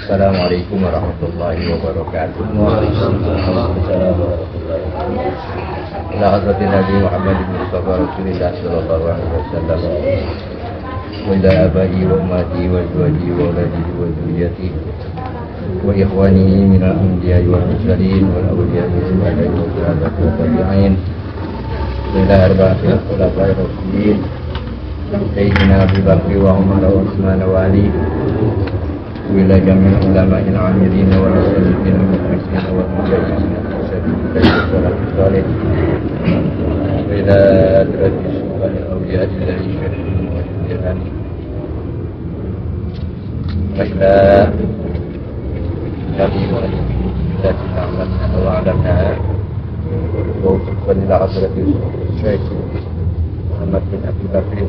Assalamualaikum warahmatullahi wabarakatuh. Waalaikumsalam warahmatullahi wabarakatuh. Ila hadratin Nabi Muhammad Mustafa Rasulullah sallallahu alaihi wasallam. Wa ila abai wa ummati wa azwaji wa auladihi wa dzurriyyati wa ikhwani minal anbiya'i wal mursalin wal awliya'i wa syuhada'i wa syuhadati wa tabi'in. Wa ila arba'ati khulafa'i rasyidin Sayyidina Abu Bakr wa Umar wa Utsman wa Ali. Wila jamil ulama'il amilin wa rasulina wa mukhlisin wa mujahidin wa sabilillah wa salih wila adratis wa awliya'i lillahi syarifin wa jilani wila nabi wa alihi ta'alamna wa alamna wa utuban ila adratis Syekh Muhammad bin Abi Bakr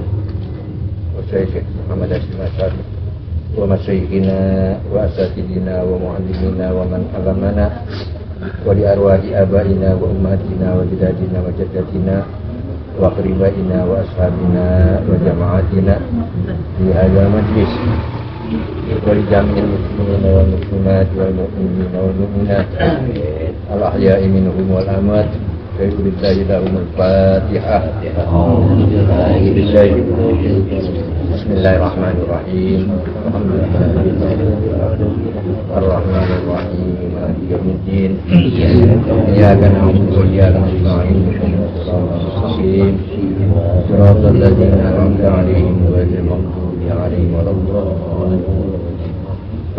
wa Syekh Muhammad Hashim Asyari wa masyayikhina wa asatidina wa muallimina wa man alamana wa li arwahi abaina wa ummatina wa jadadina wa jaddatina wa qribaina wa ashabina wa jama'atina di hadal majlis wa li jami'il muslimina wal muslimat wal mu'minina wal mu'minat al ahya'i minhum wal amwat billahi lahumul fatihah. Bismillahirrahmanirrahim. Ar-Rahmanir-Rahim. Maliki yaumiddin. Iyyaka na'budu wa iyyaka nasta'in. Shiratal ladzina an'amta 'alaihim ghairil maghdubi 'alaihim waladdallin.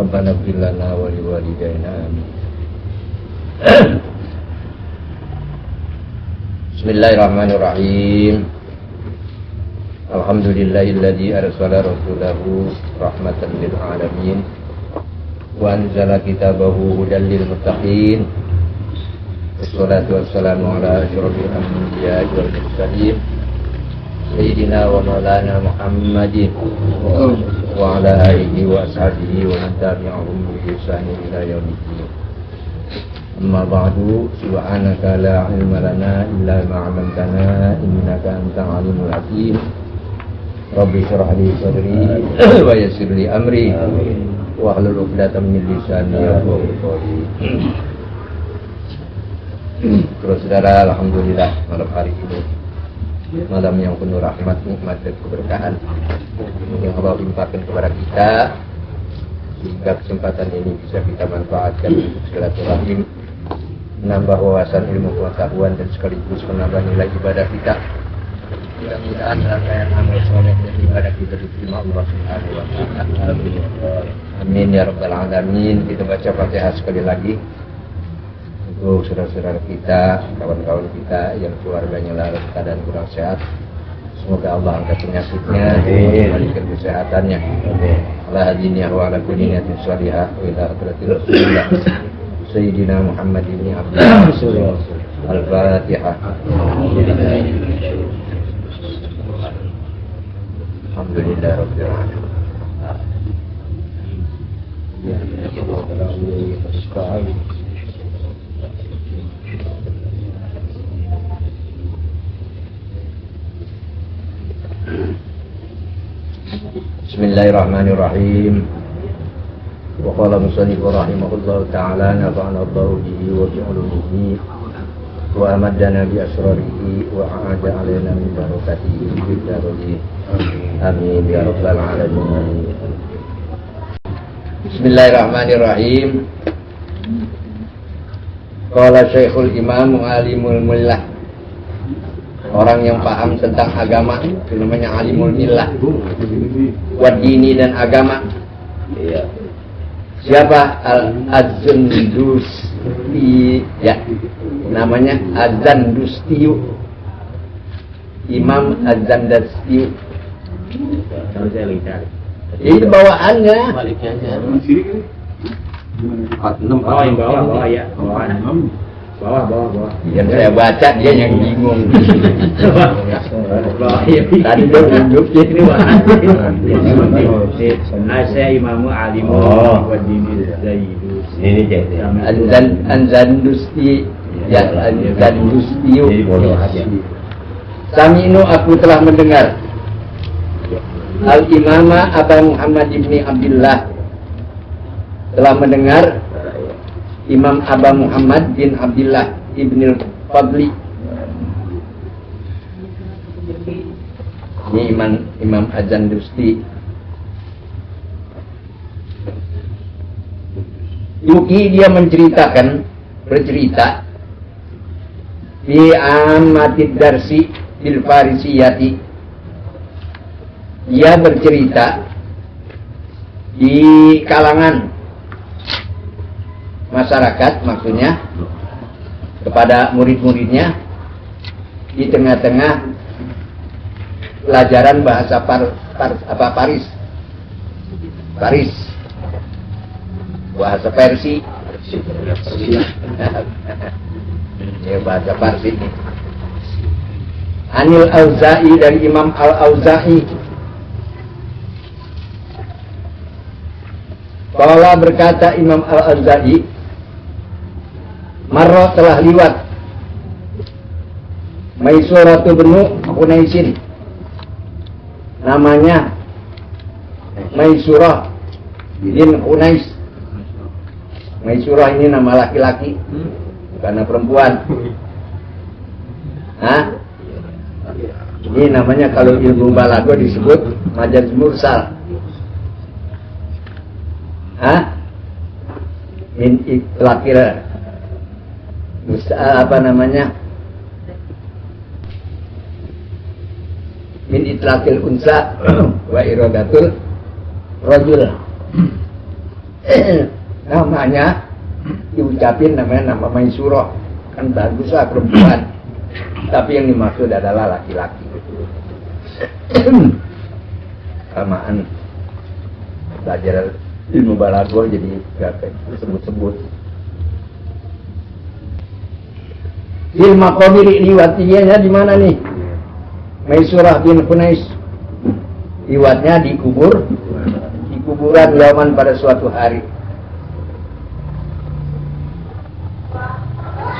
Rabbana ighfir lana wa liwalidayna. Bismillahirrahmanirrahim. Alhamdulillahilladzi arsala rasulahu rahmatan lil alamin wa anzala kitabahu hudan lil muttaqin. Wassalatu wassalamu ala asyrofil anbiya'i wal mursalin sayyidina wa maulana Muhammadin wa ala alihi wa ashabihi wa man tabi'ahum bi ihsanin ila yaumiddin. Amma ba'du, subhanaka la ilma lana illa ma 'allamtana innaka antal alimul hakim. Rabbi shrah li sadri wa yassir li amri wa hlul 'uqdatam min lisani yafqahu qawli. Terus saudara, alhamdulillah malam hari ini malam yang penuh rahmat, nikmat dan keberkahan yang Allah limpahkan kepada kita, sehingga kesempatan ini bisa kita manfaatkan untuk silaturahim, menambah wawasan ilmu pengetahuan dan sekaligus menambah nilai ibadah kita. Mudah-mudahan rangkaian amal soleh dan ibadah kita diterima Allah Subhanahu wa Ta'ala. Amin ya rabbal alamin. Kita baca Fatihah sekali lagi untuk saudara-saudara kita, kawan-kawan kita yang keluarganya dalam keadaan kurang sehat. Semoga Allah angkat penyakitnya dan kembalikan kesehatannya. Ala hadiniya wa ala kulli niyatin shalihah wa ila hadratil Rasulillah Sayyidina Muhammad bin Abdullah Al-Fatihah. Alhamdulillah Rabbil Alamin. Bismillahirrahmanirrahim. Wa qala musannif rahimahullahu ta'ala nafa'ana Allahu bihi wa bi 'ulumihi wa amaddana bi asrarihi wa a'ada 'alaina min barakatihi fid dharain. Amin ya rabbal alamin. Bismillahirrahmanirrahim. Qala Syekhul Imam Alimul Millah. Orang yang paham tentang agama itu namanya alimul millah. Wadini dan agama. Iya. Siapa? Al-Azandusti, ya, namanya Azandustiyu, Imam Azandustiyu. Itu bawaannya. Bawah yang bawah ya, bawah. Yang saya baca dia yang bingung. Tadi dia unjuk ini Saya imamu alimu wa dini zaidus. Ini jadi Anzandusti, ya, Anzandustiyu. Saminu, aku telah mendengar Al-Imama Aba Muhammad ibni Abdullah telah mendengar Imam Aba Muhammad bin Abdullah ibn Fadli. Ini Imam Azandusti. Yuki dia bercerita fi amatid darsi bil farisiyati. Dia bercerita di kalangan masyarakat, maksudnya kepada murid-muridnya di tengah-tengah pelajaran bahasa Paris, bahasa Persia. Ya, bahasa Parsi. Anil Auza'i, dari Imam Al-Auza'i. Qala, berkata Imam Al-Auza'i, marra, telah liwat, Maisuratu bnu Hunaisin, namanya Maisurah bin Hunais. Maisurah ini nama laki-laki, bukan perempuan. Ini namanya kalau ilmu balago disebut majaz mursal. Min itlaqil min itlaqil unsa wa iradatul rajul. Namanya diucapin namanya nama Maisurah, kan baguslah perempuan, tapi yang dimaksud adalah laki-laki. Samaan belajar ilmu balaghah jadi gak disebut-sebut. Fil maqabiri, liwatnya di mana nih? Maisurah bin Hunais liwatnya di kuburan Yaman pada suatu hari.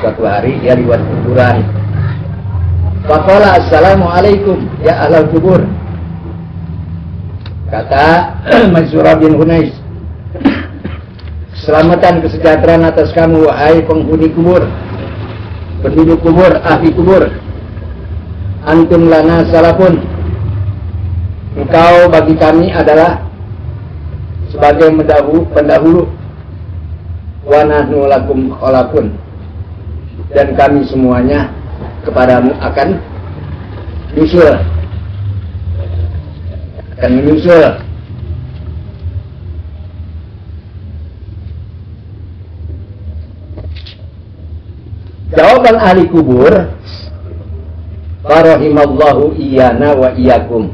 Suatu hari dia liwat kuburan. Faqala, assalamualaikum ya ahlal kubur. Kata Maisurah bin Hunais, keselamatan kesejahteraan atas kamu wahai penghuni kubur, penduduk kubur, ahli kubur. Antum lana salafun, engkau bagi kami adalah sebagai pendahulu. Wa nahnu lakum khalaqun, dan kami semuanya kepadamu akan menyusul. Jawaban ahli kubur, farahimallahu iyana wa iyakum.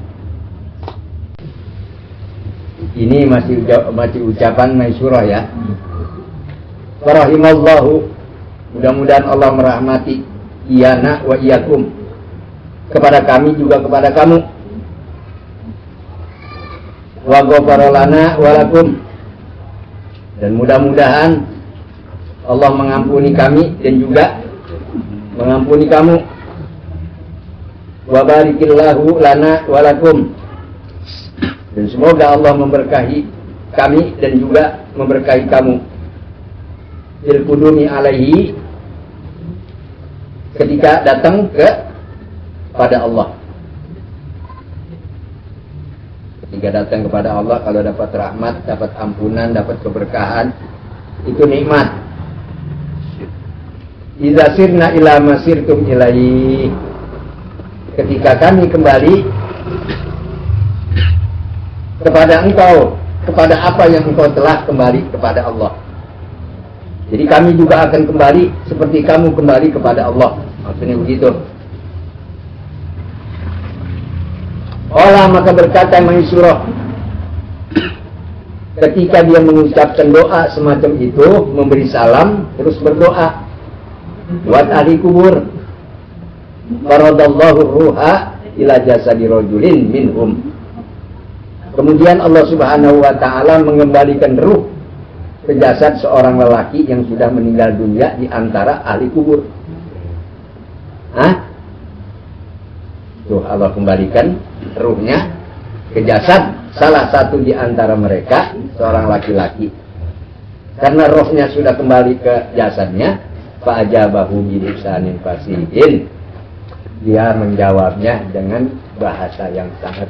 Ini masih ucapan Maisurah ya. Farahimallahu, mudah-mudahan Allah merahmati, iyana wa iyakum, kepada kami juga kepada kamu. Wa ghafara lana wa lakum, dan mudah-mudahan Allah mengampuni kami dan juga mengampuni kamu. Wa barikillahu lana wa lakum, dan semoga Allah memberkahi kami dan juga memberkahi kamu. Bil qudumi alaihi, ketika datang kepada Allah. Ketika datang kepada Allah, kalau dapat rahmat, dapat ampunan, dapat keberkahan, itu nikmat. Idza sirna ila masirtum ilaihi, ketika kami kembali kepada engkau, kepada apa yang engkau telah kembali kepada Allah. Jadi kami juga akan kembali seperti kamu kembali kepada Allah. Maksudnya begitu. Allah, maka berkata Maisurah, ketika dia mengucapkan doa semacam itu, memberi salam, terus berdoa, buat ahli kubur, faradallahu ruha ila jasadi rajulin minhum. Kemudian Allah Subhanahu wa ta'ala mengembalikan ruh ke jasad seorang lelaki yang sudah meninggal dunia di antara ahli kubur. Tuh, Allah kembalikan ruhnya ke jasad salah satu di antara mereka, seorang laki-laki. Karena rohnya sudah kembali ke jasadnya, fa'ajabahu bilisanin fasihin. Dia menjawabnya dengan bahasa yang sangat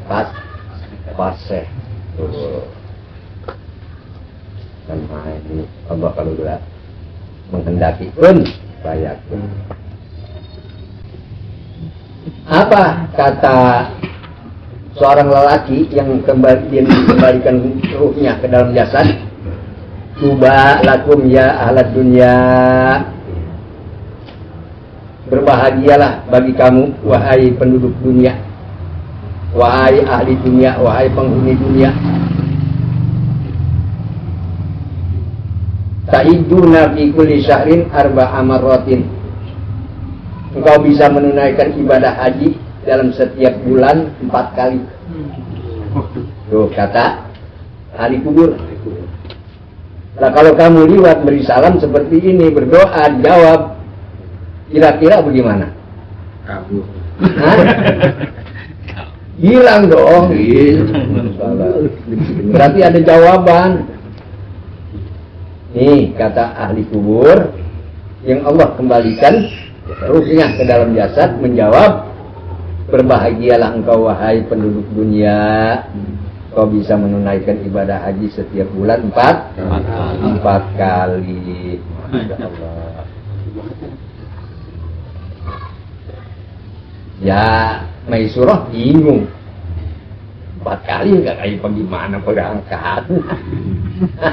fasih. Karena ini Allah kalau sudah menghendaki pun bayakun. Apa kata seorang lelaki yang dikembalikan ruhnya ke dalam jasad? Tuba lakum ya ahlad dunya. Berbahagialah bagi kamu wahai penduduk dunia, wahai ahli dunia, wahai penghuni dunia. Ta'iduna fi kulli syahrin arba'a marratin. Engkau bisa menunaikan ibadah haji dalam setiap bulan 4 kali. Tuh kata ahli kubur. Nah kalau kamu liwat beri salam seperti ini, berdoa, jawab, kira-kira bagaimana? Kabur. Hilang dong. Berarti ada jawaban. Nih kata ahli kubur, yang Allah kembalikan ruhnya ke dalam jasad menjawab, berbahagialah engkau wahai penduduk dunia. Kau bisa menunaikan ibadah haji setiap bulan 4 kali. Masya Allah. Ya, Maisurah bingung. 4 kali nggak kayak bagaimana berangkat.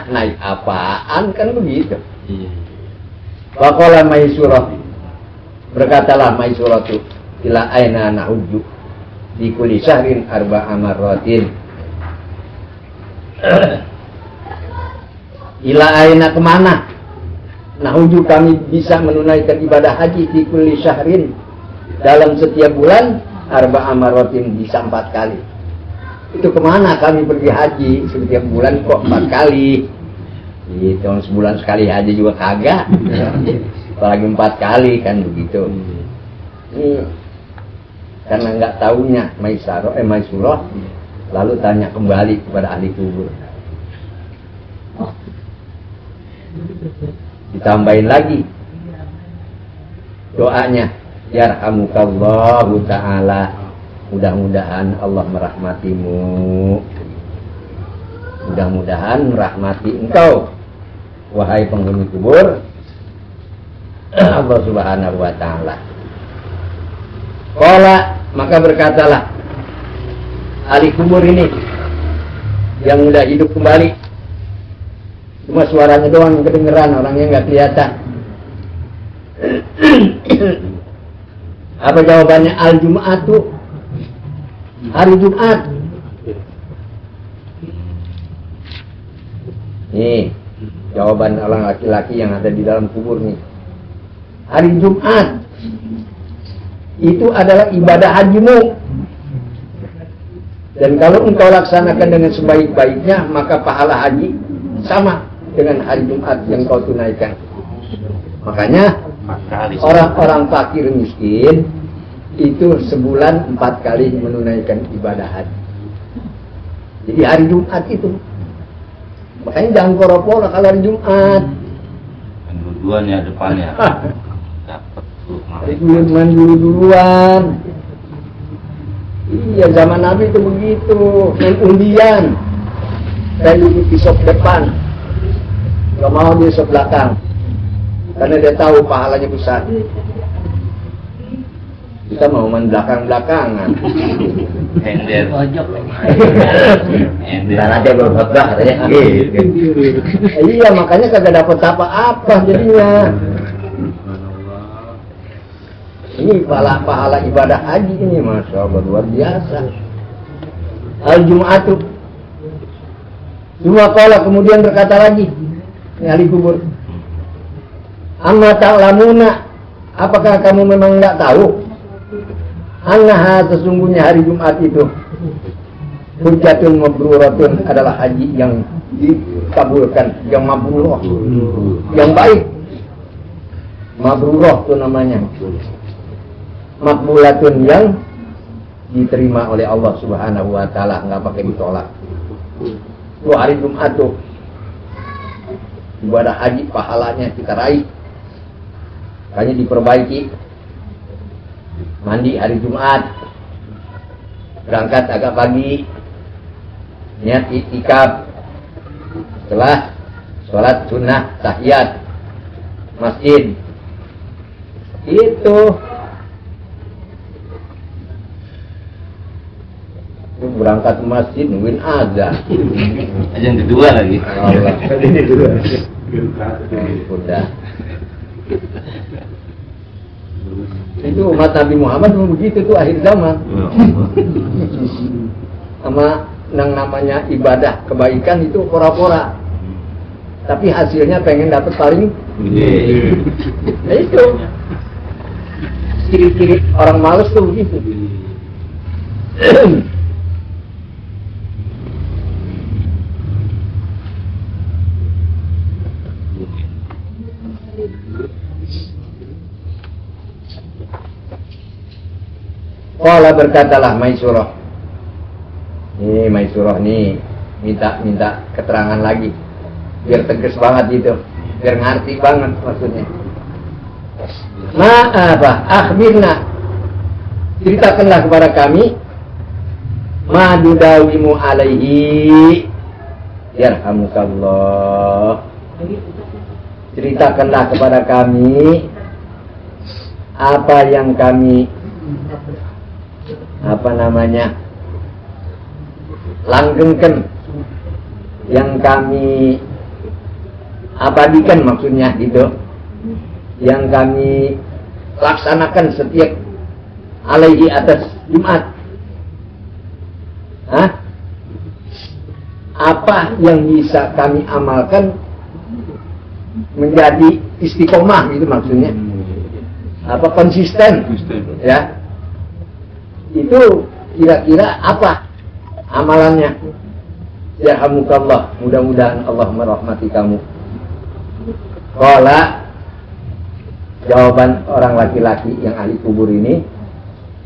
Naik apaan kan begitu. Faqala Maisurah, berkatalah Maisurah itu, ila aina na'uddu di kulli syahrin arba'a marratin. Ila aina kemana? Nahuju kami bisa menunaikan ibadah haji di kulli syahrin dalam setiap bulan arba'a marratin, bisa 4 kali. Itu kemana kami pergi haji setiap bulan kok 4 kali? Itu sebulan sekali haji juga kagak. Apalagi 4 kali kan begitu. Ini karena nggak tahunya Maisurah, lalu tanya kembali kepada ahli kubur. Ditambahin lagi doanya, yarhamukallahu ta'ala, mudah-mudahan Allah merahmatimu, mudah-mudahan merahmati engkau wahai penghuni kubur Allah subhanahu wa ta'ala. Qala, maka berkatalah ahli kubur ini yang udah hidup kembali, cuma suaranya doang kedengeran, orangnya nggak kelihatan. Apa jawabannya? Al-Jum'atu, hari Jumat. Nih jawaban orang laki-laki yang ada di dalam kubur nih. Hari Jumat itu adalah ibadah hajimu. Dan kalau engkau laksanakan dengan sebaik-baiknya, maka pahala haji sama dengan hari Jumat yang kau tunaikan. Makanya orang-orang fakir miskin itu sebulan 4 kali menunaikan ibadah haji. Jadi hari Jumat itu. Makanya jangan koro-koro kalau hari Jumat. Duluan ya depannya. Dapat tuh. Main duluan. Iya, zaman Nabi itu begitu, main undian. Saya duduk di sop depan, gak mau di sop belakang, karena dia tahu pahalanya besar. Kita mau main belakang-belakangan. Hender. Karena dia belum khotbah katanya. Iya, makanya kagak dapat apa-apa jadinya. Ini pahala ibadah haji ini, Masya Allah, luar biasa. Al-Jum'atu. Semua kala kemudian berkata lagi, ini ahli kubur, amma ta'lamuna, apakah kamu memang tidak tahu? Annaha, sesungguhnya hari Jumat itu hujjatun mabruratun, adalah haji yang dikabulkan, yang mabruroh, yang baik. Mabruroh itu namanya. Makbulatun, yang diterima oleh Allah subhanahu wa ta'ala, nggak pakai ditolak. Itu hari Jumat tuh. ibadah haji pahalanya kita raih. Makanya diperbaiki. Mandi hari Jumat, berangkat agak pagi, niat iktikaf, setelah sholat sunnah tahiyat masjid. Itu berangkat ke masjid nungguin azan. Yang kedua lagi. Allah. Udah. Itu umat Nabi Muhammad memang begitu tuh akhir zaman. Sama yang namanya ibadah kebaikan itu pora-pora. Tapi hasilnya pengen dapat paling gede. Nah itu ciri-ciri orang malas tuh begitu. Qala berkatalah Maisurah. Nih Maisurah nih minta keterangan lagi. Biar tegas banget gitu. Biar ngerti banget maksudnya. Akhbirna. Ceritakanlah kepada kami ma dudawimu alaihi yarhamukallah. Ceritakanlah kepada kami apa yang kami langgengkan, yang kami abadikan maksudnya gitu, yang kami laksanakan setiap alaihi atas Jumat. Apa yang bisa kami amalkan menjadi istiqomah gitu maksudnya, apa konsisten ya, itu kira-kira apa amalannya? Yarhamukallah, mudah-mudahan Allah merahmati kamu. Qala, jawaban orang laki-laki yang ahli kubur ini,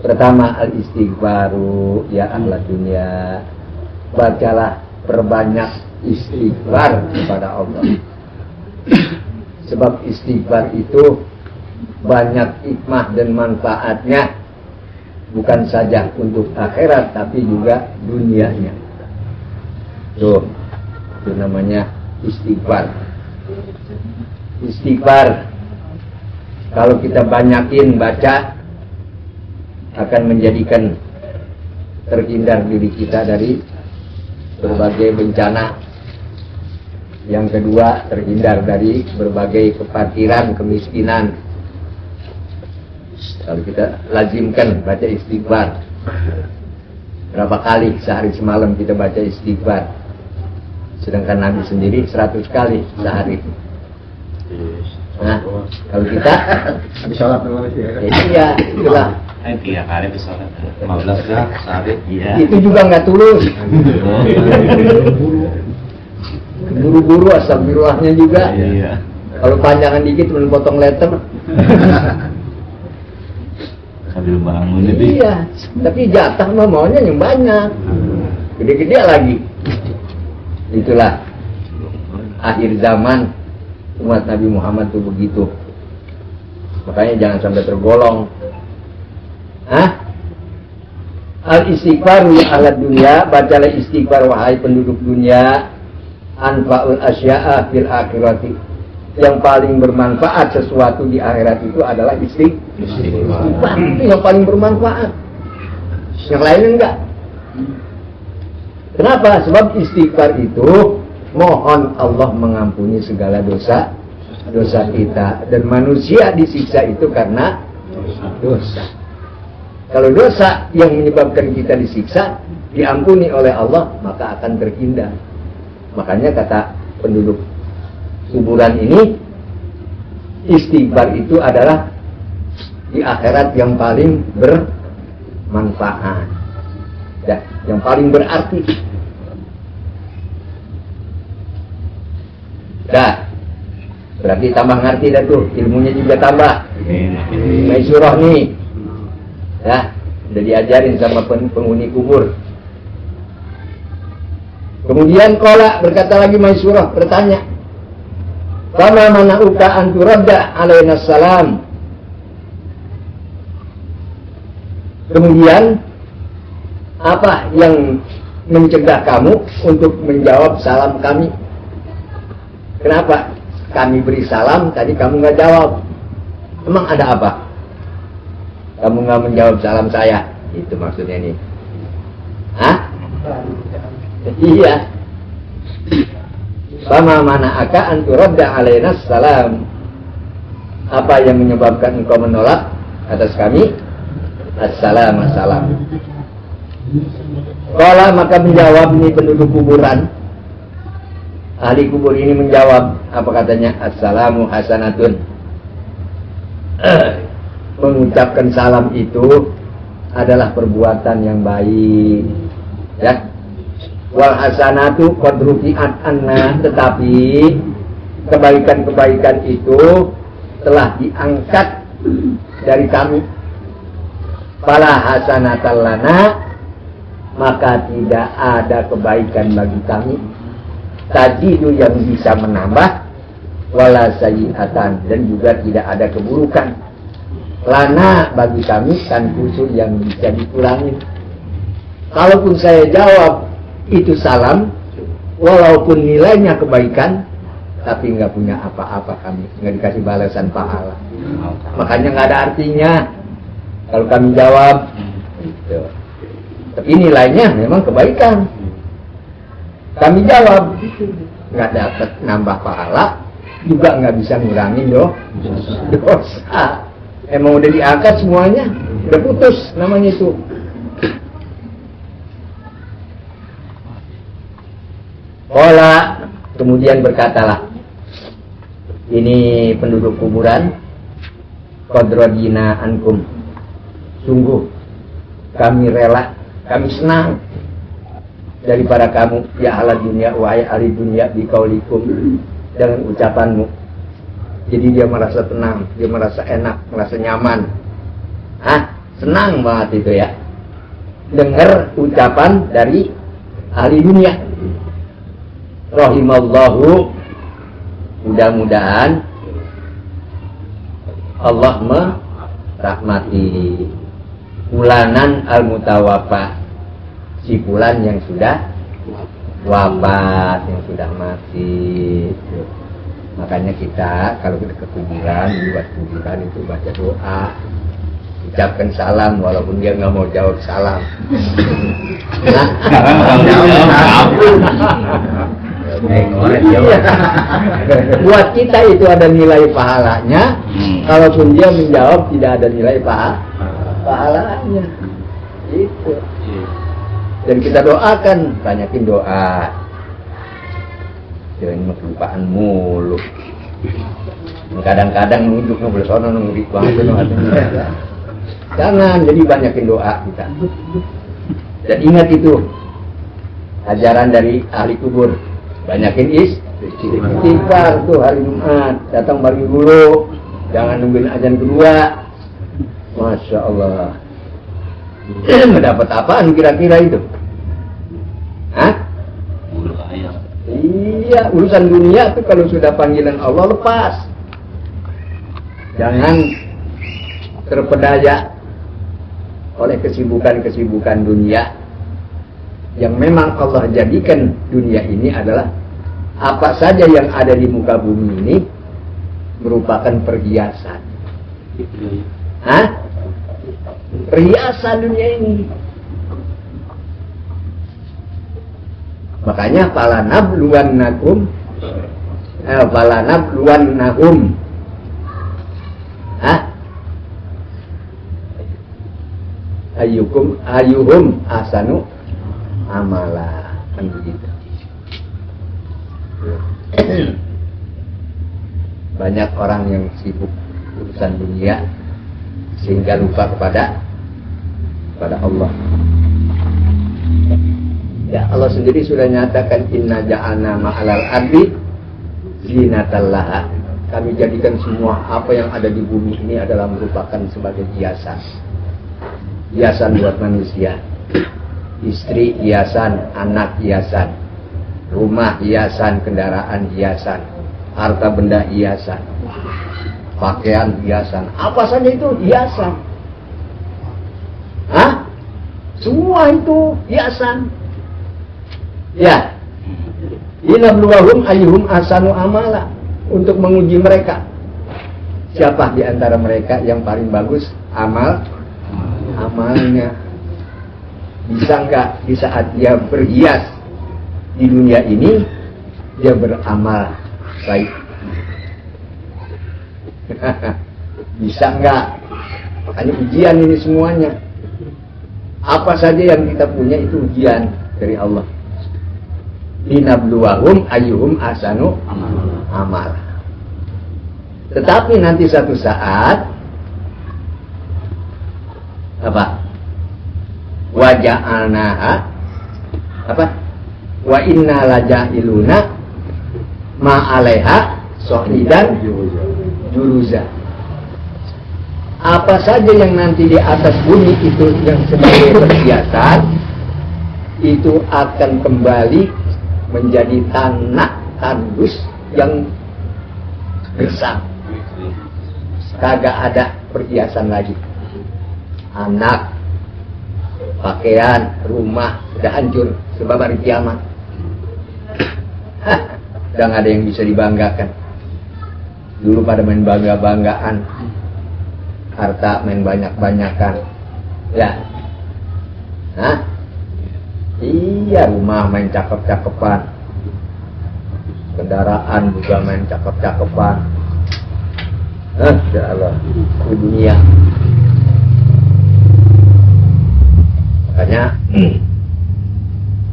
pertama al-istighfaru ya ahla dunia, bacalah perbanyak istighfar kepada Allah. Sebab istighfar itu banyak hikmah dan manfaatnya, bukan saja untuk akhirat tapi juga dunianya. Tuh, itu namanya istighfar. Istighfar kalau kita banyakin baca akan menjadikan terhindar diri kita dari berbagai bencana. Yang kedua, terhindar dari berbagai kefakiran, kemiskinan. Kalau kita lazimkan baca istighfar, berapa kali sehari semalam kita baca istighfar, sedangkan Nabi sendiri 100 kali sehari. Nah, kalau kita habis sholat ya. Iya, itulah. 3 kali habis sholat, 15 ya sehari. Iya. Itu juga nggak tulus. Buru-buru astagfirullahnya juga. Iya. Kalau panjangan dikit potong letter. Sambil bangun itu. Iya, tapi jatah mah maunya yang banyak, gede-gede lagi. Itulah akhir zaman umat Nabi Muhammad tuh begitu. Makanya jangan sampai tergolong. Al-istighfar ya ahla dunia, bacalah istighfar wahai penduduk dunia. Anfa'ul asya'a fil akhirati, yang paling bermanfaat sesuatu di akhirat itu adalah istighfar. Itu yang paling bermanfaat. Yang lain enggak. Kenapa? Sebab istighfar itu mohon Allah mengampuni segala dosa kita, dan manusia disiksa itu karena dosa. Kalau dosa yang menyebabkan kita disiksa diampuni oleh Allah, maka akan terhindar. Makanya kata penduduk kuburan ini, istighfar itu adalah di akhirat yang paling bermanfaat, ya, yang paling berarti. Dah, berarti tambah ngerti dah tuh, ilmunya juga tambah. Maisurah nih, ya, udah diajarin sama penghuni kubur. Kemudian qala, berkata lagi Maisurah, bertanya, Fama mana'uka an turadda alaina salam. Kemudian apa yang mencegah kamu untuk menjawab salam kami? Kenapa kami beri salam tadi kamu nggak jawab? Emang ada apa? Kamu nggak menjawab salam saya? Itu maksudnya ini. Hah? Iya. Fama mana'aka an turadda alaina salam. Apa yang menyebabkan engkau menolak atas kami? Assalam. Qala, maka menjawab ini penduduk kuburan. Ahli kubur ini menjawab, apa katanya? Assalamu hasanatun. Mengucapkan salam itu adalah perbuatan yang baik. Ya. Wal hasanatu qad rufi'at anna, tetapi kebaikan-kebaikan itu telah diangkat dari kami. Fala hasanatal lana, maka tidak ada kebaikan bagi kami. Tajidu yang bisa menambah, wala sayyi'atan, dan juga tidak ada keburukan. Lana bagi kami kan usul yang bisa dikurangi. Kalaupun saya jawab itu salam, walaupun nilainya kebaikan, tapi nggak punya apa-apa kami, nggak dikasih balasan pahala. Makanya nggak ada artinya kalau kami jawab gitu. Tapi nilainya memang kebaikan. Kami jawab nggak dapat nambah pahala, juga nggak bisa ngurangin dosa. Emang udah diangkat semuanya, udah putus namanya itu. Ola, kemudian berkatalah ini penduduk kuburan, qadradina ankum, sungguh kami rela, kami senang daripada kamu ya ahli dunia, wahai ahli dunia, biqaulikum, dengan ucapanmu. Jadi dia merasa tenang, dia merasa enak, merasa nyaman. Senang banget itu ya, dengar ucapan dari ahli dunia. Rahimallahu, mudah-mudahan Allah merahmati fulanan al-mutawafa, si fulan yang sudah wafat, yang sudah mati. Makanya kita kalau kita ke kuburan, buat kuburan itu baca doa, ucapkan salam walaupun dia nggak mau jawab salam. Buat kita itu ada nilai pahalanya. Kalaupun dia menjawab tidak ada nilai pahalanya. Itu. Dan kita doakan, banyakin doa. Jangan kelupaan mulu. Kadang-kadang nunduk nggak boleh sono nunduk banget itu. Jangan, jadi banyakin doa kita. Dan ingat itu ajaran dari ahli kubur. Banyakin istighfar tuh hari Jumat, datang pagi dulu, jangan nungguin azan kedua. Masya Allah. Mendapat apaan kira-kira itu? Iya, urusan dunia tuh kalau sudah panggilan Allah lepas. Jangan terpedaya oleh kesibukan-kesibukan dunia. Yang memang Allah jadikan dunia ini adalah apa saja yang ada di muka bumi ini merupakan perhiasan. Perhiasan dunia ini. Makanya falanabluwannahum ayyuhum ahsanu amala, kan begitu. Banyak orang yang sibuk urusan dunia sehingga lupa kepada Allah. Ya, Allah sendiri sudah nyatakan inna ja'alna ma'alal ardi zinatan laha. Kami jadikan semua apa yang ada di bumi ini adalah merupakan sebagai hiasan. Hiasan buat manusia. Istri hiasan, anak hiasan, rumah hiasan, kendaraan hiasan, harta benda hiasan, pakaian hiasan, apa saja itu hiasan. Hah? Semua itu hiasan. Ya. Inabluwahum ayyuhum ahsanu amala, untuk menguji mereka. Siapa di antara mereka yang paling bagus amalnya? Bisa enggak di saat dia berhias di dunia ini dia beramal baik? Bisa enggak? Makanya ujian ini semuanya. Apa saja yang kita punya itu ujian dari Allah. Linabluwahum ayyuhum ahsanu amala. Tetapi nanti satu saat apa? Wa ja'alnaha apa? Wa inna laja'iluna ma 'alaiha shahidan juruza. Apa saja yang nanti di atas bumi itu yang sebagai perhiasan itu akan kembali menjadi tanah tandus yang gersang. Kagak ada perhiasan lagi. Anak, pakaian, rumah sudah hancur sebab hari kiamat. Udah gak ada yang bisa dibanggakan. Dulu pada main bangga-banggaan, harta main banyak-banyakan. Ya. Hah? Iya, rumah main cakep-cakepan, kendaraan juga main cakep-cakepan. Ya Allah, itu dunia. Makanya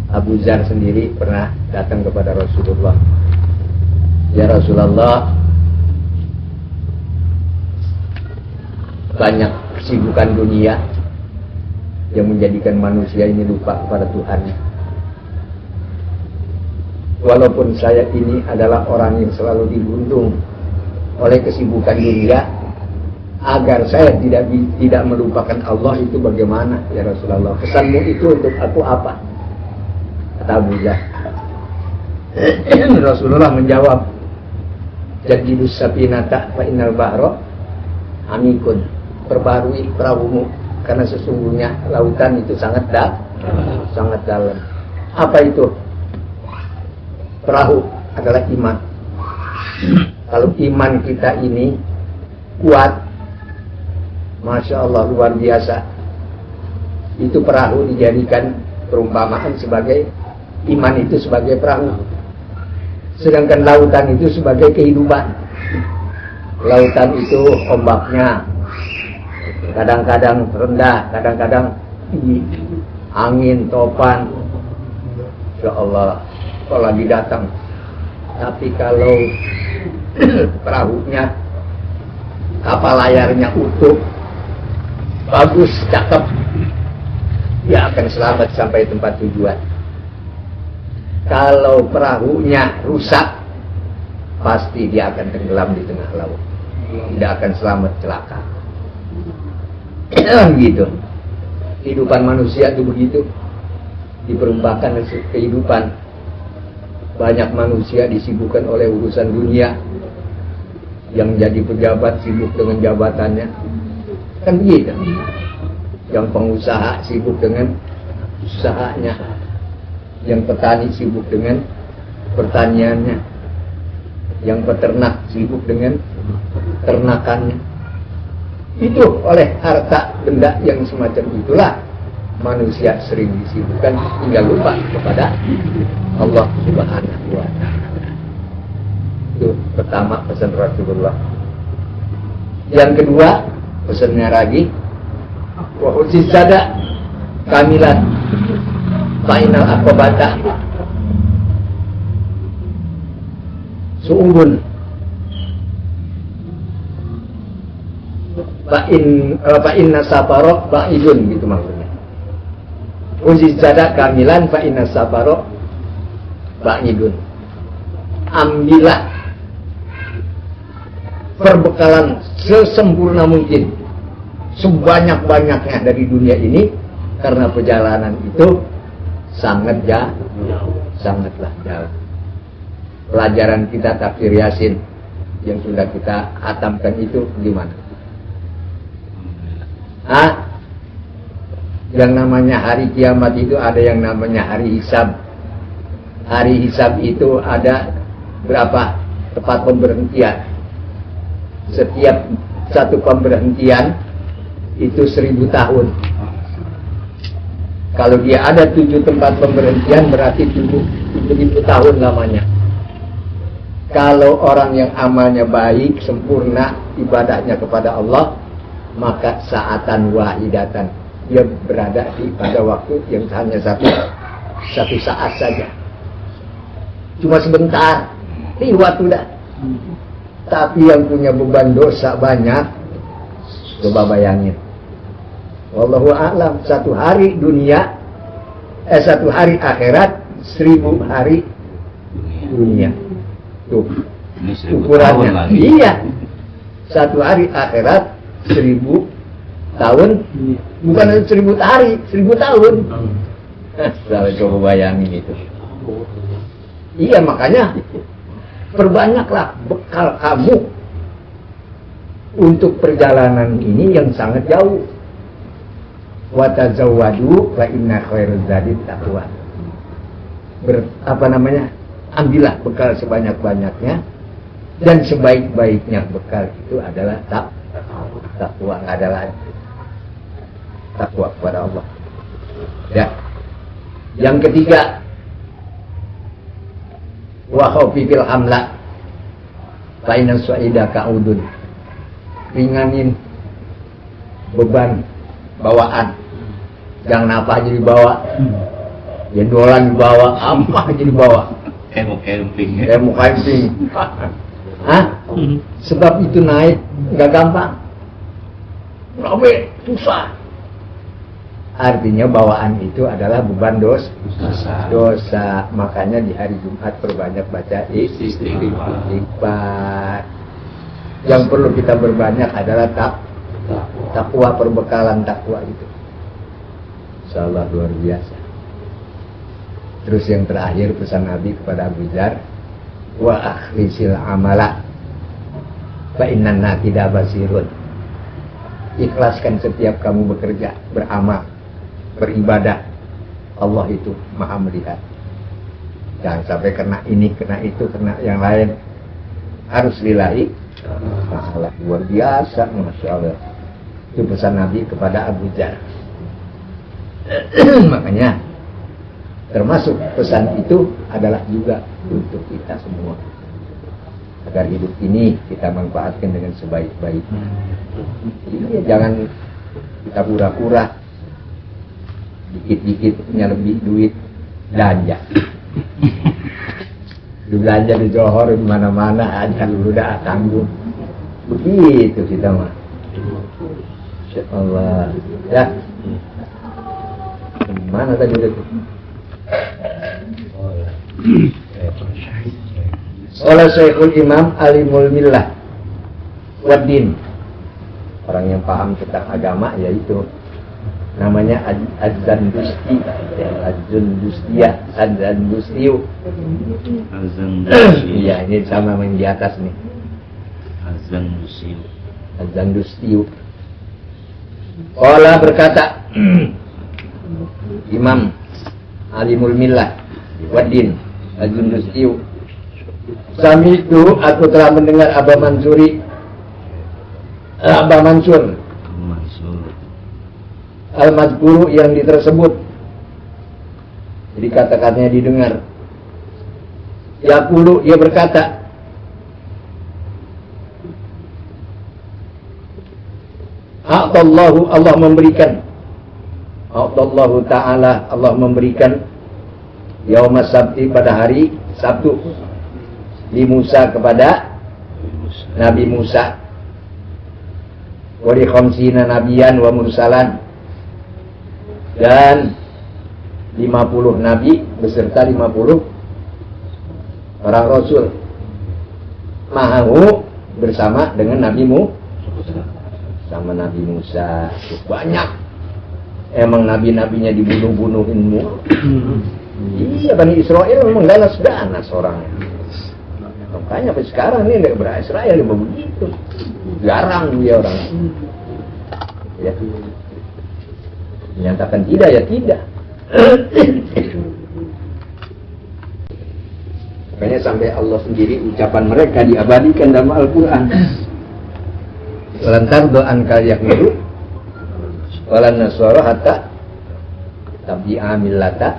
Abu Dzar sendiri pernah datang kepada Rasulullah. Ya Rasulullah, banyak kesibukan dunia yang menjadikan manusia ini lupa kepada Tuhan. Walaupun saya ini adalah orang yang selalu diguntung oleh kesibukan dunia, agar saya tidak melupakan Allah itu bagaimana ya Rasulullah? Pesanmu itu untuk aku apa? Kata Abu Dzar. Rasulullah menjawab, jadidus safinata fa innal bahra amikun. Perbarui perahumu, karena sesungguhnya lautan itu sangat dalam. Apa itu? Perahu adalah iman. Kalau iman kita ini kuat, Masya Allah, luar biasa. Itu perahu dijadikan perumpamaan sebagai iman itu sebagai perahu. Sedangkan lautan itu sebagai kehidupan. Lautan itu ombaknya kadang-kadang rendah, kadang-kadang tinggi, angin, topan. Insya Allah, kalau lagi datang. Tapi kalau perahunya, kapal layarnya utuh, bagus, cakep, dia akan selamat sampai tempat tujuan. Kalau perahunya rusak, pasti dia akan tenggelam di tengah laut. Tidak akan selamat, celaka. Gitu. Kehidupan manusia itu begitu, diperumpakan kehidupan. Banyak manusia disibukkan oleh urusan dunia. Yang jadi pejabat sibuk dengan jabatannya, kan begitu. Yang pengusaha sibuk dengan usahanya, yang petani sibuk dengan pertaniannya, yang peternak sibuk dengan ternakannya. Itu oleh harta benda yang semacam itulah manusia sering disibukkan hingga lupa kepada Allah Subhanahu wa ta'ala. Itu pertama pesan Rasulullah. Yang kedua pesannya lagi, wa usisada kamilan fainal akobata su'ubun fa'inna safarok ba'idun, gitu maksudnya. Usisada kamilan fa'inna safarok ba'idun. Ambillah perbekalan sesempurna mungkin, sebanyak-banyaknya dari dunia ini, karena perjalanan itu sangatlah jauh. pelajaran kita tafsir Yasin yang sudah kita hatamkan itu gimana? Yang namanya hari kiamat itu ada yang namanya hari hisab. Hari hisab itu ada berapa tempat pemberhentian. Setiap satu pemberhentian itu 1000 tahun. Kalau dia ada 7 tempat pemberhentian berarti 7.000 tahun lamanya. Kalau orang yang amalnya baik, sempurna ibadahnya kepada Allah, maka saatan wahidatan, dia berada pada waktu yang hanya satu saat saja. Cuma sebentar, lewat udah. Tapi yang punya beban dosa banyak, coba bayangin. Wallahu a'lam, satu hari dunia, satu hari akhirat, 1000 hari dunia. Tuh, Ini 1000 tahun ukurannya. lagi. Iya, satu hari akhirat 1000 tahun, bukan 1000 hari, 1000 tahun. Salah, coba bayangin itu. Iya, makanya perbanyaklah bekal kamu untuk perjalanan ini yang sangat jauh. Wa tazawwadu fa inna khairaz zadi taqwa. Ambillah bekal sebanyak-banyaknya, dan sebaik-baiknya bekal itu adalah takwa, adalah takwa kepada Allah. Ya. Yang ketiga, wa khawfi fil hamla fa inna su'ida ka'udun. Ringanin beban bawaan. Jangan apa aja dibawa. Jendolan dibawa, apa aja dibawa. Camping. Camping. Sebab itu naik nggak gampang. Rabe, susah. Artinya bawaan itu adalah beban dosa. Makanya di hari Jumat perbanyak baca istighfar. Yang perlu kita berbanyak adalah takwa, perbekalan takwa itu. Insyaallah luar biasa. Terus yang terakhir pesan Nabi kepada Abu Dzar, wa akhlisil amala fa innana tidak basirun. Ikhlaskan setiap kamu bekerja, beramal, beribadah. Allah itu Maha melihat. Jangan sampai kena ini, kena itu, kena yang lain. Harus lillahi ta'ala. Luar biasa, Masya Allah. Itu pesan Nabi kepada Abu Dzar. Makanya termasuk pesan itu adalah juga untuk kita semua, agar hidup ini kita manfaatkan dengan sebaik-baiknya. Jadi jangan kita pura-pura dikit-dikit punya lebih duit belanja. Belanja di Johor di mana-mana aja udah tanggung. Begitu kita mah. Insyaallah. Ya. Mana tadi itu? Oleh Syekhul Imam Alimul Millah Waddin, orang yang paham tentang agama, yaitu namanya Az-Zandusti, Az-Zandustiyu. Iya, ini sama yang di atas nih. Az-Zandustiyu. Allah berkata, Imam Alimul Millah Waddin Az-Zandustiyu, Sami'tu, aku telah mendengar Aba Mansur Al-Mazkuru yang tersebut. Jadi kata-katanya didengar. Yaqulu, ia berkata, A'tallahu, Allah memberikan. A'tallahu ta'ala, Allah memberikan Yaumas Sabti, pada hari Sabtu, di Musa, kepada Nabi Musa, wa li khamsina nabiyan wa mursalan, dan 50 nabi beserta 50 orang rasul, ma'ahu, bersama dengan nabimu, sama Nabi Musa. Banyak emang nabi-nabinya dibunuh-bunuhin. Iya, Bani Israel memang ganas-ganas orangnya. Makanya sampai sekarang nih nggak Israel yang begitu. Jarang dia orang. Ya. Menyatakan tidak ya tidak. Makanya sampai Allah sendiri ucapan mereka diabadikan dalam Al-Quran. Lantar doan kalian itu, walan nasoro hatta tabi'a millata.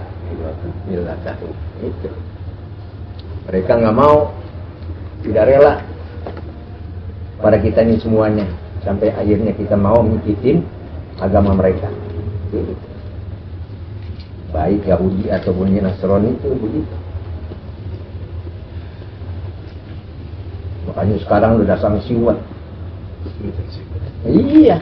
Itu. Mereka nggak mau, tidak rela pada kita ini semuanya, sampai akhirnya kita mau ngikutin agama mereka. Itu. Baik Yahudi ataupun Nasrani itu begitu. Makanya sekarang udah sangat siwat. Iya.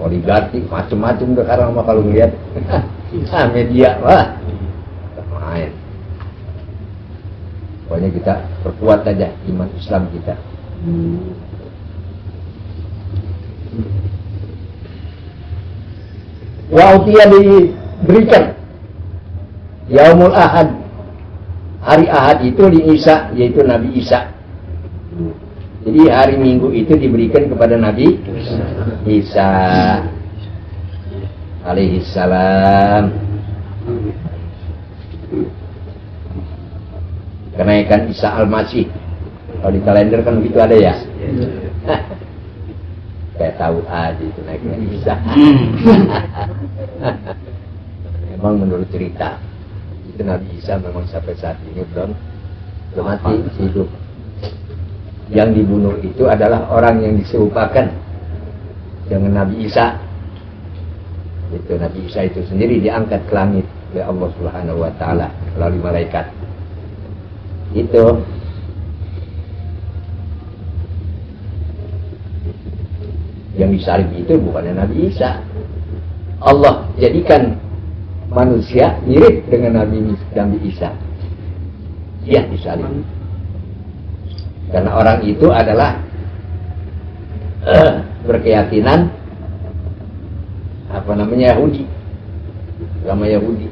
Oligarki macam-macam sekarang mah kalau ngeliat media wah main. Pokoknya kita perkuat aja iman Islam kita. Wa'utiyah diberikan Yaumul Ahad. Hari Ahad itu di Isa, yaitu Nabi Isa. Jadi hari Minggu itu diberikan kepada Nabi Isa alaihi salam. Kenaikan Isa al-Masih. Kalau di kalender kan begitu ada ya. Kayak tahu aja itu naiknya Isa. Memang menurut cerita itu Nabi Isa memang sampai saat ini belum mati, hidup. Yang dibunuh itu adalah orang yang diserupakan dengan Nabi Isa. Itu Nabi Isa itu sendiri diangkat ke langit oleh Allah Subhanahu wa taala melalui malaikat. Itu. Yang disalib itu bukannya Nabi Isa. Allah jadikan manusia mirip dengan Nabi Isa. Dia disalib. Karena orang itu adalah berkeyakinan Yahudi, agama Yahudi.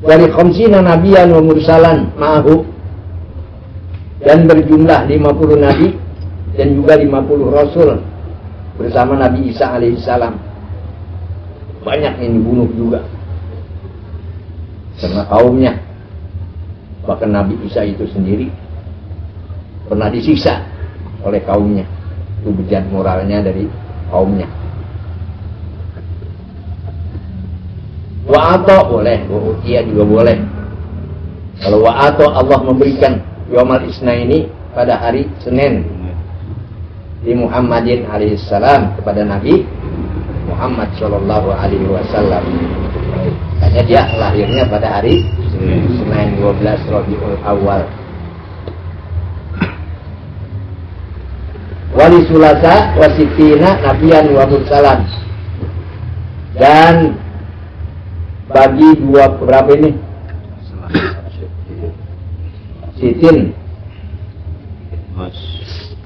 Dari khamsina nabiyan wa mursalan ma'ahu, dan berjumlah 50 nabi dan juga 50 rasul bersama Nabi Isa alaihissalam. Banyak yang dibunuh juga karena kaumnya. Bahkan Nabi Isa itu sendiri pernah disiksa oleh kaumnya. Itu bejat moralnya dari kaumnya. Wa'ato boleh, wa'utiyah juga boleh. Kalau wa'ato Allah memberikan Yaumal Isnaini pada hari Senin di Muhammadin alaihissalam kepada Nabi Muhammad sallallahu alaihi wasallam. Hanya dia lahirnya pada hari Senin 12 Rabiul Awal. Wali sulasa wasitina nabiyan wa mursalan. Dan bagi dua berapa ini? Sitin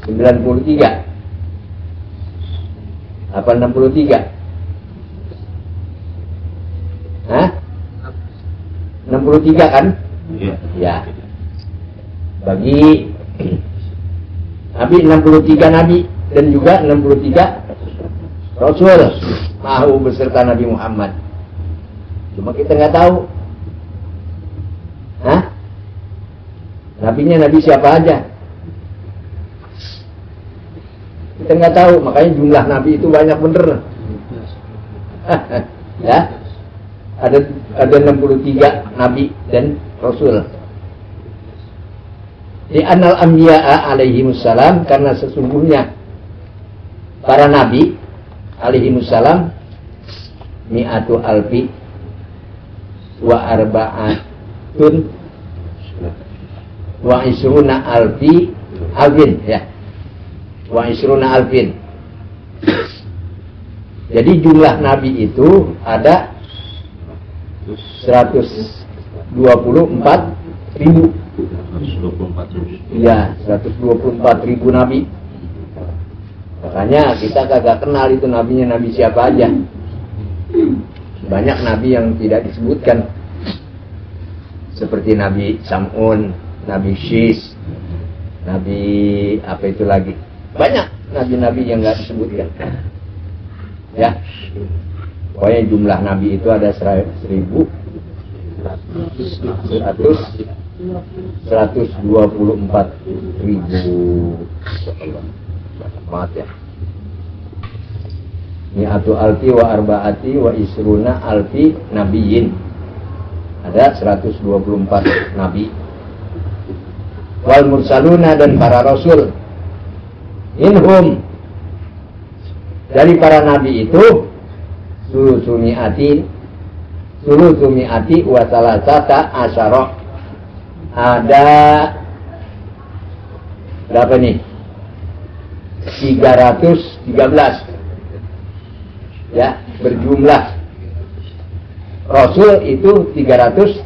93 apa 63? Hah? 63 kan? Iya. Ya. Bagi Nabi 63 Nabi dan juga 63 Rasul mau beserta Nabi Muhammad. Cuma kita nggak tahu. Hah? Nabinya Nabi siapa aja? Kita nggak tahu, makanya jumlah Nabi itu banyak bener. Ya, ada 63 Nabi dan Rasul. Di anal anbiya'a alaihimussalam, karena sesungguhnya para Nabi alaihimussalam mi'atu alfi wa arba'atun wa isruna alfi alfin ya. Wa isruna alfin. Jadi jumlah Nabi itu ada 124 ribu. 124.000. Ya, 124 ribu Nabi. Makanya kita kagak kenal itu nabinya Nabi siapa aja. banyak nabi yang tidak disebutkan. Seperti Nabi Sam'un, Nabi Syis, Nabi apa itu lagi. Banyak nabi-nabi yang nggak disebutkan. Ya. Pokoknya jumlah nabi itu ada 124 ribu. Banyak banget ya. Mi'atu alfi wa arba'ati wa isruna alfi nabiyin. Ada 124 nabi. Wal mursaluna, dan para rasul. Minhum, dari para nabi itu sulusumi'ati wa salasata asyara. Ada berapa nih? 313. Ya, berjumlah rasul itu 313.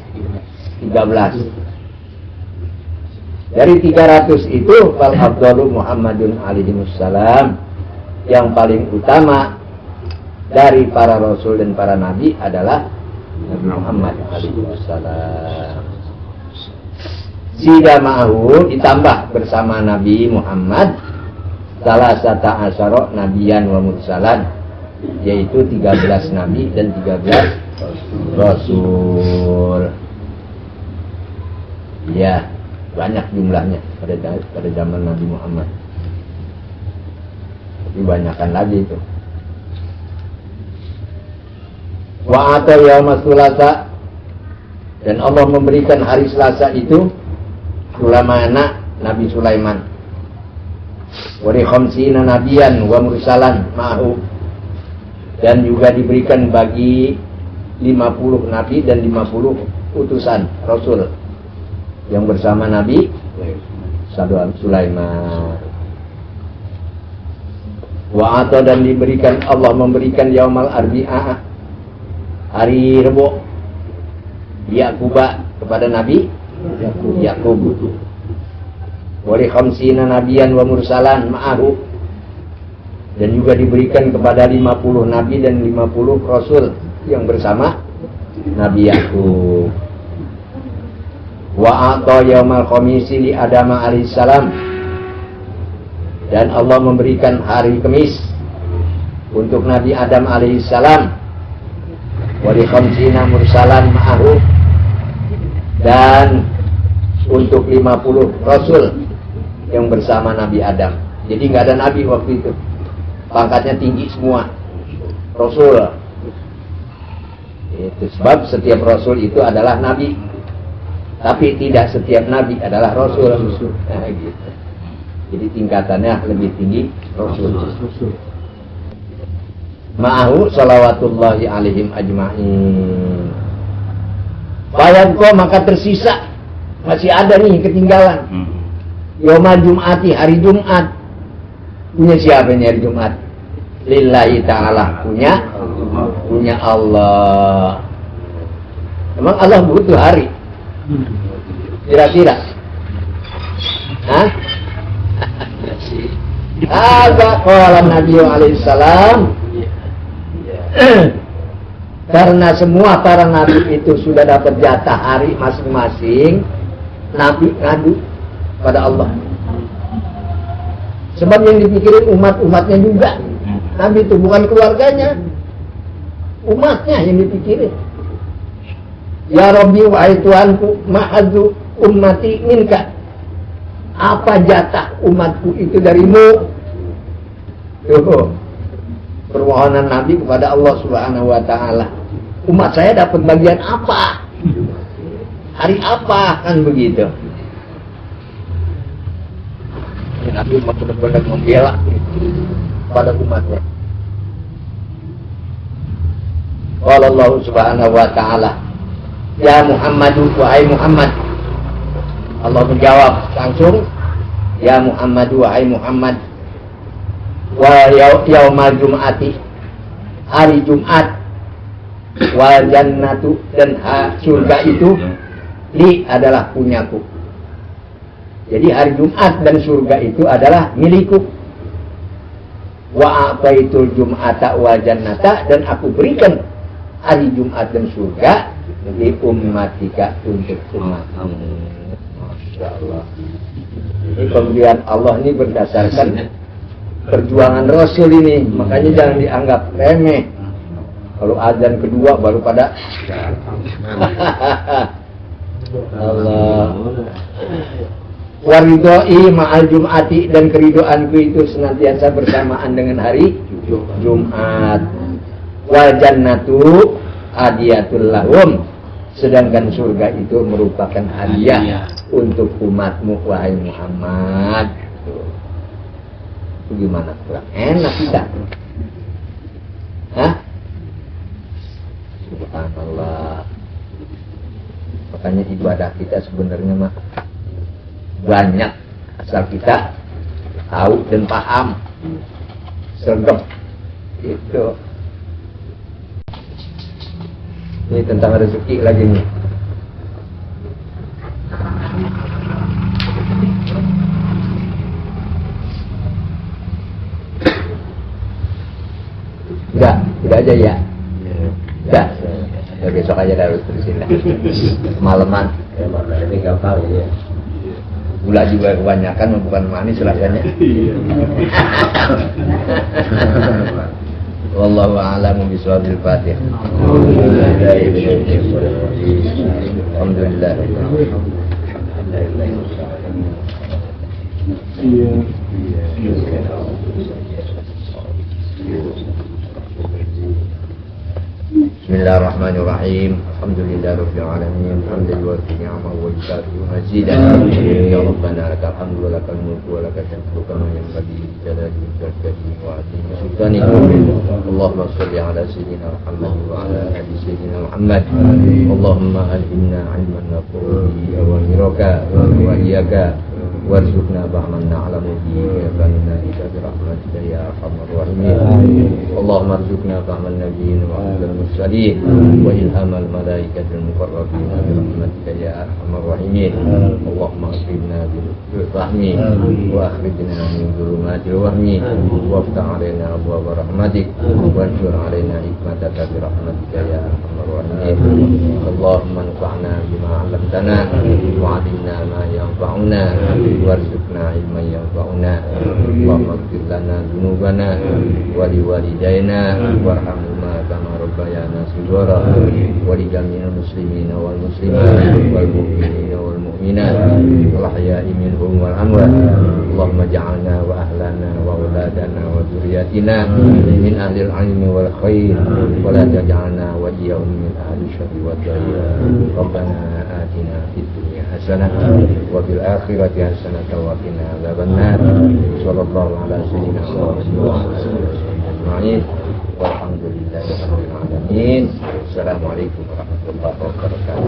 Dari 300 itu fal afdalu Muhammadun alaihi wassalam, yang paling utama dari para rasul dan para nabi adalah Nabi Muhammad alaihi wassalam. Zida ma'ahu, ditambah bersama Nabi Muhammad salasata asyara nabiyan wa mursalan, yaitu 13 nabi dan 13 rasul. Ya, banyak jumlahnya pada zaman Nabi Muhammad. Tapi banyakan lagi itu. Wa ata yauma Sulasa, dan Allah memberikan hari Selasa itu Sulaimana, Nabi Sulaiman. Wa li khamsina nabiyan wa mursalan ma'hu, dan juga diberikan bagi 50 nabi dan 50 utusan rasul yang bersama Nabi Sulaiman. Wa ata, dan diberikan, Allah memberikan yaumal arbi'a, hari Rebo, Yaquba, kepada Nabi Yaqub. Wa li khamsina nabiyan wa mursalan ma'ahu, dan juga diberikan kepada 50 nabi dan 50 rasul yang bersama Nabi Yaqub. Wa ata yaumal khamisi li Adam alaihissalam, dan Allah memberikan hari Kamis untuk Nabi Adam alaihissalam. Wa li khamsina mursalan ma'ahu, dan untuk 50 rasul yang bersama Nabi Adam. Jadi nggak ada nabi waktu itu, pangkatnya tinggi semua rasul. Itu sebab setiap rasul itu adalah nabi, tapi tidak setiap nabi adalah rasul. Nah, gitu. Jadi tingkatannya lebih tinggi rasul. Ma'ahu salawatullahi alaihim ajma'in. Bayangko, maka tersisa, masih ada nih ketinggalan. Yaumul Jum'ati, hari Jumat. Punya siapa ini hari Jumat? Lillahi ta'ala, punya Allah. Emang Allah butuh hari? Kira-kira? Hah? Agak qala Nabi alaihissalam. Karena semua para nabi itu sudah dapat jatah hari masing-masing, nabi ngadu pada Allah. Sebab yang dipikirin umat-umatnya juga. Nabi itu bukan keluarganya, umatnya yang dipikirin. Ya Rabbi, wahai Tuhanku, ma'adzu ummati minka. Apa jatah umatku itu darimu? Tuh, permohonan Nabi kepada Allah Subhanahu wa ta'ala. Umat saya dapat bagian apa? Hari apa? Kan begitu. Nabi benar-benar membela pada umatnya. Qala Allah Subhanahu wa ta'ala, ya Muhammadu, wahai Muhammad. Allah menjawab langsung, ya Muhammadu, wahai Muhammad. Wa yaumal jum'ati, hari Jumat. Wal jannatu, dan surga itu li adalah punyaku. Jadi hari Jumat dan surga itu adalah milikku. Wa ataitul jum'ata wal jannata, dan aku berikan hari Jumat dan surga di ummatika untuk umatmu. Masya Allah. Ini pemberian Allah ini berdasarkan perjuangan Rasul ini, makanya jangan dianggap remeh. Kalau azan kedua baru pada Allah. Waridoi ma'al Jum'ati, dan keridoanku itu senantiasa bersamaan dengan hari Jumat. Wal jannatu hadiyatul lahum, sedangkan surga itu merupakan hadiah untuk umatmu wahai Muhammad. Itu gimana? Kurang enak kita. Hah? Subhanallah. Makanya ibadah kita sebenarnya mah banyak, asal kita tahu dan paham. Sergap itu. Ini tentang rezeki lagi nih. Udah aja ya. Udah. Ya, besok aja harus terusin lah. Malaman. Ya, makanya ini gampang ya. Gula juga kebanyakan, bukan manis rasanya. Wallahu a'lamu bishawabbil Fatihah. Alhamdulillah. Bismillahirrahmanirrahim. Alhamdulillahirabbil alamin. Hamdalillah wa ni'mahu wa yukafi'u mazidan. Ya Rabbana lakal hamdu wa lakal mulku wa lakal hamdu kama yanbaghi li jalali wajhika wa 'azimi sultanika. Allahumma shalli ala sayyidina Muhammad wa ala ali sayyidina Muhammad. Allahumma alhimna 'ilman naf'u bihi wa amiraka wa iyyaka warzuqna ba'man na'lamu bihi wa inna bi rahmatika ya arhamar rahimin. Allahumma arzuqna ba'man nabiyyin wa al-mursalin wa ilhamal malaikatil muqarrabin bi rahmatika ya arhamar rahimin. Allahumma akrimna bil rahmi wa akhrijna min dhulumatil wahmi waftah 'alaina abwaaba rahmatik wanshur 'alaina hikmataka bi rahmatika ya arhamar rahimin. Allahumma anfa'na bima 'allamtana wa 'allimna ma yanfa'una warzuqna ilman yanfa'una. Allahumma ighfir lana dzunubana wa liwalidayna warhamhuma kama rabbayana shighara wa li jami'il muslimina wal muslimat wal mu'minina wal mu'minat wal ahya'i minhum wal amwat. Allahumma ja'alna wa ahlana wa auladana wa dzurriyyatina min ahlil 'ilmi wal khair wa la taj'alna wa iyyahum min ahli syarri wad dayya. Rabbana atina fid dunya hasanah wa fil akhirati hasanah wa qina adzabannar. Sallallahu ala sayyidina Muhammad wa ala alihi ajma'in. Walhamdulillahi rabbil alamin. Assalamualaikum warahmatullahi wabarakatuh.